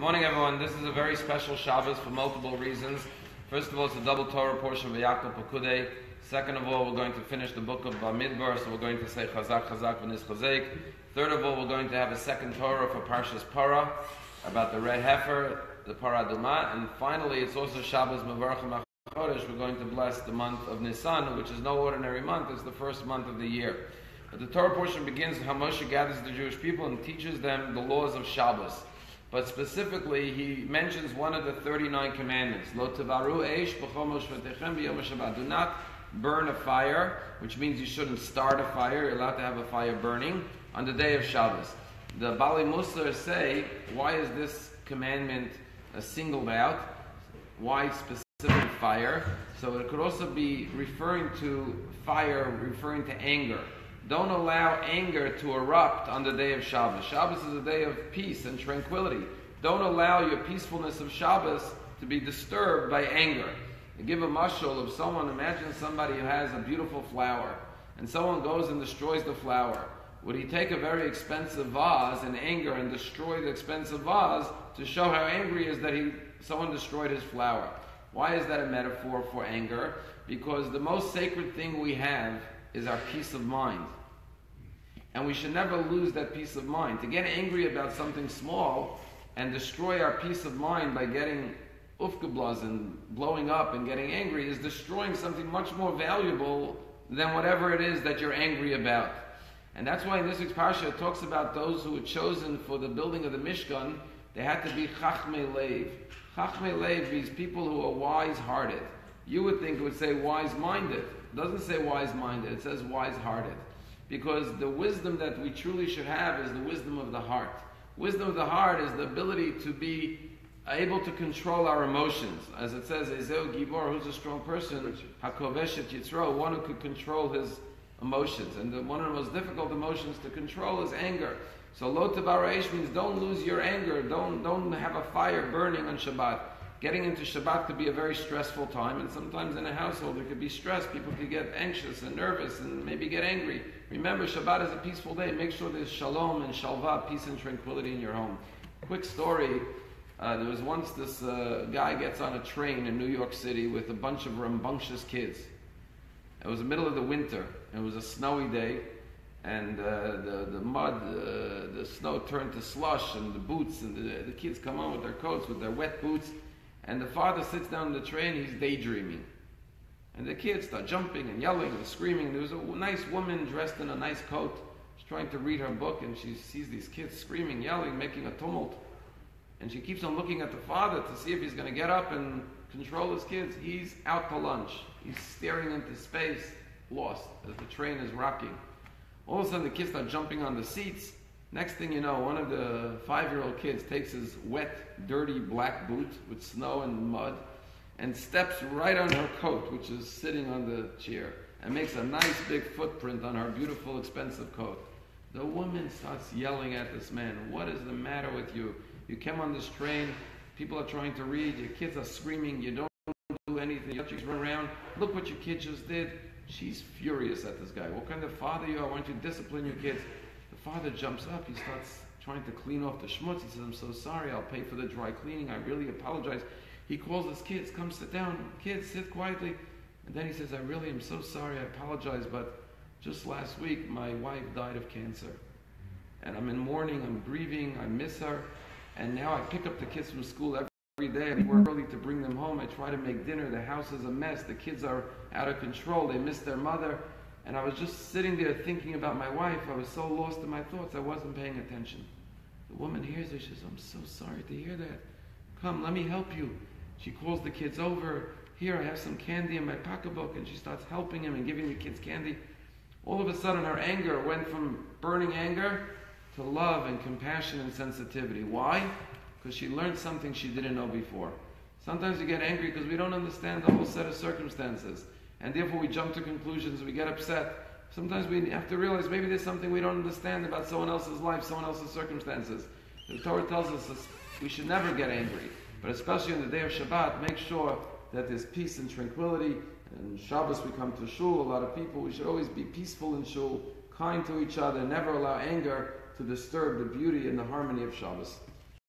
morning, everyone. This is a very special Shabbos for multiple reasons. First of all, it's a double Torah portion of Yaakov Pekudei. Second of all, we're going to finish the book of Bamidbar, so we're going to say Chazak, Chazak, V'nis Chazek. Third of all, we're going to have a second Torah for Parshas Parah, about the red heifer, the Parah Adumah. And finally, it's also Shabbos Mevarchim HaChodesh. We're going to bless the month of Nisan, which is no ordinary month. It's the first month of the year. But the Torah portion begins how Moshe gathers the Jewish people and teaches them the laws of Shabbos. But specifically, he mentions one of the 39 commandments. Lo tevaru eish b'chol moshvatechem b'yom Shabbat. Do not burn a fire, which means you shouldn't start a fire. You're allowed to have a fire burning on the day of Shabbos. The Bali Musar say, why is this commandment singled out? Why specific fire? So it could also be referring to fire, referring to anger. Don't allow anger to erupt on the day of Shabbos. Shabbos is a day of peace and tranquility. Don't allow your peacefulness of Shabbos to be disturbed by anger. I give a mashal of someone. Imagine somebody who has a beautiful flower, and someone goes and destroys the flower. Would he take a very expensive vase in anger and destroy the expensive vase to show how angry he is that someone destroyed his flower? Why is that a metaphor for anger? Because the most sacred thing we have is our peace of mind. And we should never lose that peace of mind. To get angry about something small and destroy our peace of mind by getting ufgeblaz and blowing up and getting angry is destroying something much more valuable than whatever it is that you're angry about. And that's why in this week's Parsha it talks about those who were chosen for the building of the Mishkan. They had to be chachmei lev. Chachmei lev means people who are wise-hearted. You would think it would say wise-minded. It doesn't say wise-minded, it says wise-hearted. Because the wisdom that we truly should have is the wisdom of the heart. Wisdom of the heart is the ability to be able to control our emotions. As it says, Ezeu Gibor, who's a strong person, Hakoveshet Yitzro, one who could control his emotions. And one of the most difficult emotions to control is anger. So Lo Tevareish means don't lose your anger, don't have a fire burning on Shabbat. Getting into Shabbat could be a very stressful time, and sometimes in a household there could be stress. People could get anxious and nervous and maybe get angry. Remember, Shabbat is a peaceful day. Make sure there's shalom and shalva, peace and tranquility in your home. Quick story, there was once this guy gets on a train in New York City with a bunch of rambunctious kids. It was the middle of the winter, and it was a snowy day, and the mud, the snow turned to slush, and the boots, and the kids come on with their coats, with their wet boots. And the father sits down in the train, he's daydreaming. And the kids start jumping and yelling and screaming. And there was a nice woman dressed in a nice coat. She's trying to read her book, and she sees these kids screaming, yelling, making a tumult. And she keeps on looking at the father to see if he's going to get up and control his kids. He's out to lunch. He's staring into space, lost, as the train is rocking. All of a sudden, the kids start jumping on the seats. Next thing you know, one of the 5-year-old kids takes his wet, dirty black boot with snow and mud and steps right on her coat, which is sitting on the chair, and makes a nice big footprint on her beautiful, expensive coat. The woman starts yelling at this man, "What is the matter with you? You came on this train, people are trying to read, your kids are screaming, you don't do anything, you just run around. Look what your kid just did." She's furious at this guy. "What kind of father you are? Why don't you discipline your kids?" The father jumps up, he starts trying to clean off the schmutz. He says, "I'm so sorry, I'll pay for the dry cleaning, I really apologize." He calls his kids, "Come sit down, kids, sit quietly." And then he says, "I really am so sorry, I apologize, but just last week my wife died of cancer. And I'm in mourning, I'm grieving, I miss her. And now I pick up the kids from school every day, I work early to bring them home, I try to make dinner, the house is a mess, the kids are out of control, they miss their mother. And I was just sitting there thinking about my wife. I was so lost in my thoughts, I wasn't paying attention." The woman hears it. She says, "I'm so sorry to hear that. Come, let me help you." She calls the kids over. "Here, I have some candy in my pocketbook." And she starts helping him and giving the kids candy. All of a sudden, her anger went from burning anger to love and compassion and sensitivity. Why? Because she learned something she didn't know before. Sometimes we get angry because we don't understand the whole set of circumstances. And therefore we jump to conclusions, we get upset. Sometimes we have to realize maybe there's something we don't understand about someone else's life, someone else's circumstances. The Torah tells us we should never get angry. But especially on the day of Shabbat, make sure that there's peace and tranquility. And Shabbos we come to shul, a lot of people, we should always be peaceful in shul, kind to each other, never allow anger to disturb the beauty and the harmony of Shabbos.